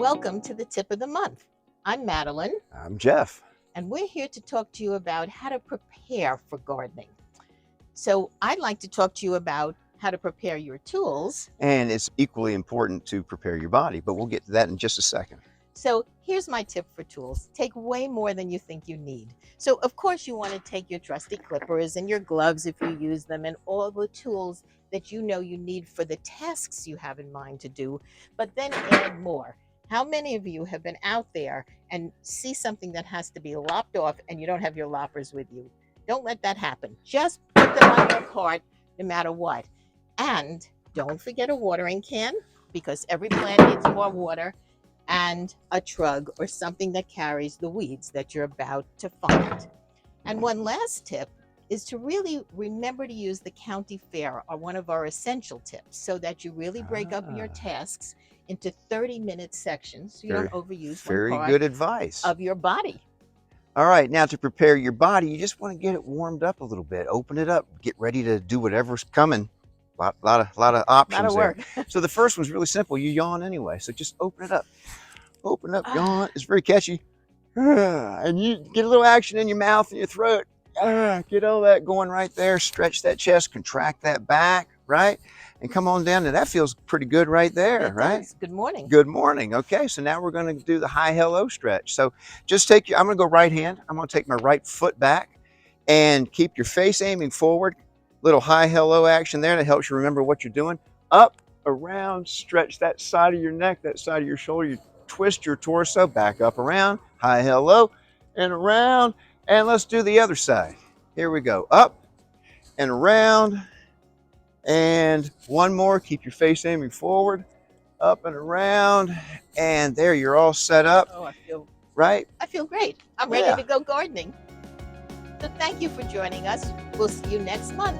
Welcome to the Tip of the Month. I'm Madeline, I'm Jeff. and we're here to talk to you about how to prepare for gardening. So, I'd like to talk to you about how to prepare your tools. And it's equally important to prepare your body, but we'll get to that in just a second. So, here's my tip for tools: take way more than you think you need. So, of course, you want to take your trusty clippers and your gloves if you use them, and all the tools that you know you need for the tasks you have in mind to do, but then add more. How many of you have been out there and see something that has to be lopped off and you don't have your loppers with you? Don't let that happen. Just put them on your cart no matter what. And don't forget a watering can, because every plant needs more water, and a trug or something that carries the weeds that you're about to find. And one last tip is to really remember to use the county fair, or one of our essential tips, so that you really break up your tasks into 30-minute sections so you don't overuse one Very part good advice. of your body. All right, now to prepare your body, you just want to get it warmed up a little bit. Open it up. Get ready to do whatever's coming. Lot of options work. there. So the first one's really simple. You yawn anyway, so just open it up. Open up, yawn. It's very catchy. And you get a little action in your mouth and your throat. Get all that going right there. Stretch that chest, contract that back, right? And come on down. And that feels pretty good right there, It right? does. Good morning. Good morning. Okay, so now we're going to do the high hello stretch. So just take your, I'm going to go right hand. I'm going to take my right foot back and keep your face aiming forward. Little high hello action there that helps you remember what you're doing. Up, around, stretch that side of your neck, that side of your shoulder. You twist your torso back up, around, high hello, and around. And let's do the other side. Here we go. Up and around. And one more. Keep your face aiming forward. Up and around. And there, you're all set up. Oh, I feel great. I'm ready to go gardening. So thank you for joining us. We'll see you next month.